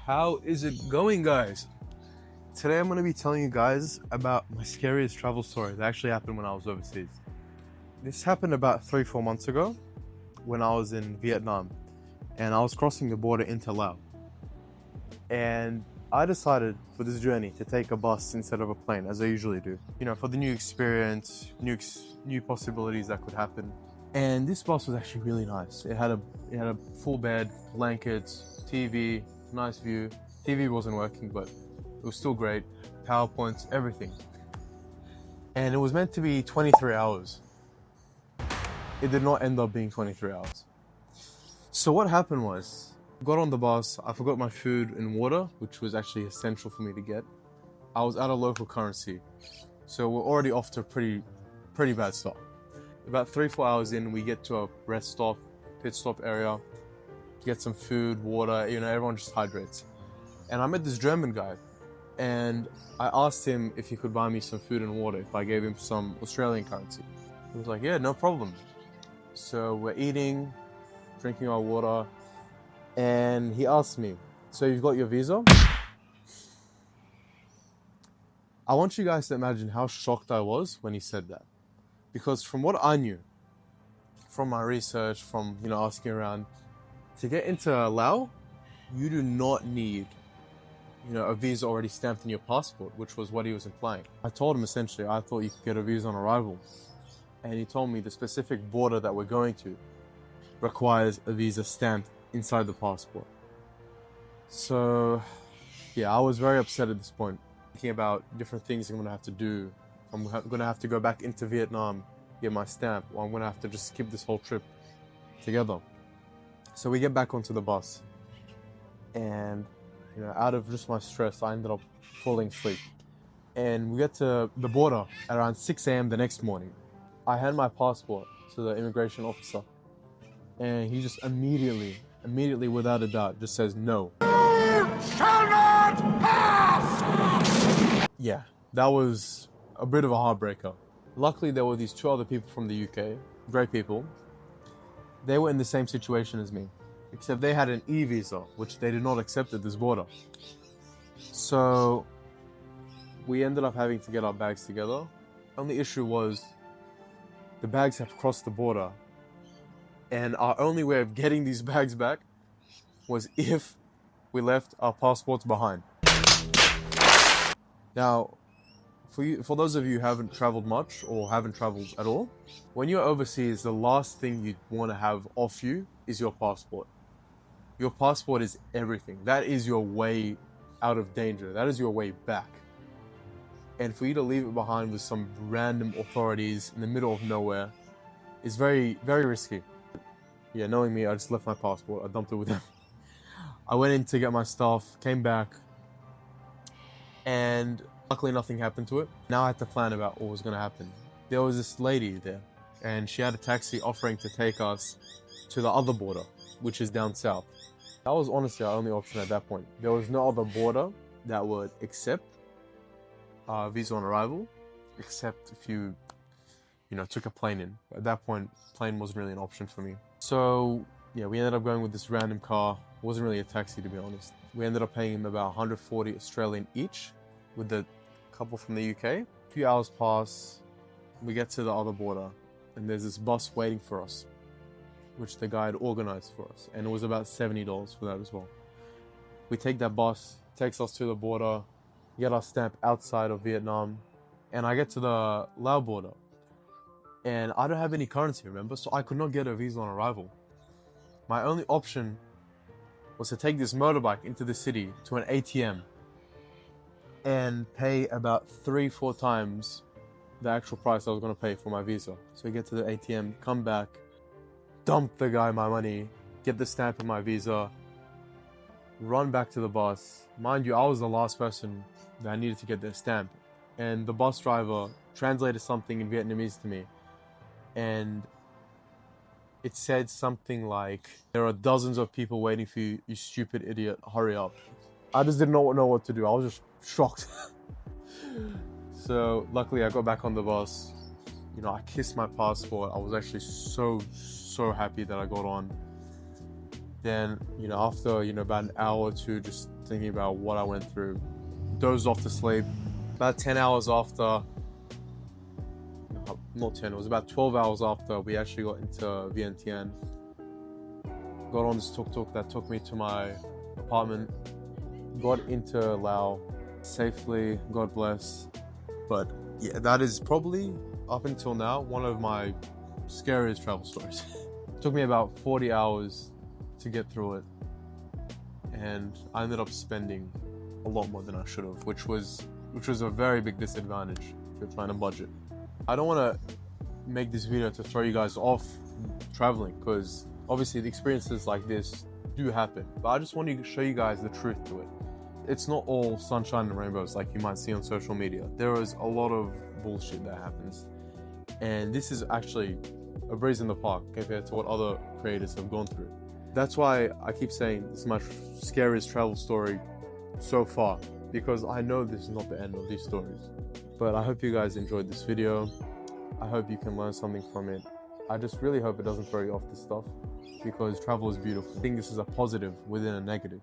How is it going, guys? Today I'm going to be telling you guys about my scariest travel story that actually happened when I was overseas. This happened about 3-4 months ago when I was in Vietnam and I was crossing the border into Laos. And I decided for this journey to take a bus instead of a plane, as I usually do. You know, for the new experience, new possibilities that could happen. And this bus was actually really nice. It had a full bed, blankets, TV, nice view. TV wasn't working, but it was still great. PowerPoints, everything. And it was meant to be 23 hours. It did not end up being 23 hours. So what happened was, I got on the bus, I forgot my food and water, which was actually essential for me to get. I was out of local currency. So we're already off to a pretty bad start. About 3-4 hours in, we get to a rest stop, pit stop area, get some food, water, you know, everyone just hydrates. And I met this German guy, and I asked him if he could buy me some food and water if I gave him some Australian currency. He was like, yeah, no problem. So we're eating, drinking our water, and he asked me, so you've got your visa? I want you guys to imagine how shocked I was when he said that. Because from what I knew, from my research, from asking around, to get into Laos, you do not need a visa already stamped in your passport, which was what he was implying. I told him essentially I thought you could get a visa on arrival. And he told me the specific border that we're going to requires a visa stamped inside the passport. So yeah, I was very upset at this point, thinking about different things I'm going to have to do. I'm going to have to go back into Vietnam, get my stamp, or I'm going to have to just skip this whole trip together. So we get back onto the bus, and out of just my stress, I ended up falling asleep. And we get to the border at around 6 a.m. the next morning. I hand my passport to the immigration officer, and he just immediately without a doubt, just says no. You shall not pass! Yeah, that was a bit of a heartbreaker. Luckily, there were these 2 other people from the UK, great people. They were in the same situation as me, except they had an e-visa, which they did not accept at this border. So we ended up having to get our bags together. Only issue was the bags had crossed the border, and our only way of getting these bags back was if we left our passports behind. Now, for those of you who haven't traveled much or haven't traveled at all, when you're overseas, the last thing you want to have off you is your passport. Your passport is everything. That is your way out of danger. That is your way back. And for you to leave it behind with some random authorities in the middle of nowhere is very, very risky. Yeah, knowing me, I just left my passport. I dumped it with them. I went in to get my stuff, came back, and luckily nothing happened to it. Now I had to plan about what was going to happen. There was this lady there, and she had a taxi offering to take us to the other border, which is down south. That was honestly our only option at that point. There was no other border that would accept visa on arrival, except if you took a plane in. At that point, plane wasn't really an option for me. So yeah, we ended up going with this random car. It wasn't really a taxi, to be honest. We ended up paying him about 140 Australian each with the couple from the UK. A few hours pass, we get to the other border, and there's this bus waiting for us, which the guy had organized for us, and it was about $70 for that as well. We take that bus, takes us to the border, get our stamp outside of Vietnam, and I get to the Laos border, and I don't have any currency, remember, so I could not get a visa on arrival. My only option was to take this motorbike into the city to an ATM and pay about 3-4 times the actual price I was going to pay for my visa. So we get to the ATM, come back, dump the guy my money, get the stamp of my visa, run back to the bus. Mind you, I was the last person that I needed to get their stamp. And the bus driver translated something in Vietnamese to me. And it said something like, there are dozens of people waiting for you, you stupid idiot, hurry up. I just didn't know what to do. I was just shocked. So luckily I got back on the bus. I kissed my passport. I was actually so happy that I got on. Then, after, about an hour or two, just thinking about what I went through, dozed off to sleep. About 10 hours after, not 10, it was about 12 hours after we actually got into Vientiane. Got on this tuk-tuk that took me to my apartment. Got into Laos safely, God bless. But yeah, that is probably, up until now, one of my scariest travel stories. It took me about 40 hours to get through it, and I ended up spending a lot more than I should have, which was a very big disadvantage if you're trying to budget. I don't want to make this video to throw you guys off traveling, because obviously the experiences like this do happen, but I just want to show you guys the truth to it. It's not all sunshine and rainbows like you might see on social media. There is a lot of bullshit that happens, and this is actually a breeze in the park compared to what other creators have gone through. That's why I keep saying this is my scariest travel story so far, because I know this is not the end of these stories. But I hope you guys enjoyed this video. I hope you can learn something from it. I just really hope it doesn't throw you off this stuff, because travel is beautiful. I think this is a positive within a negative.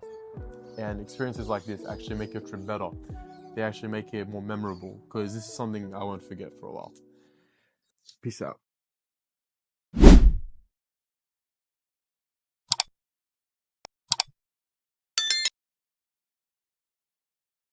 And experiences like this actually make your trip better. They actually make it more memorable, because this is something I won't forget for a while. Peace out.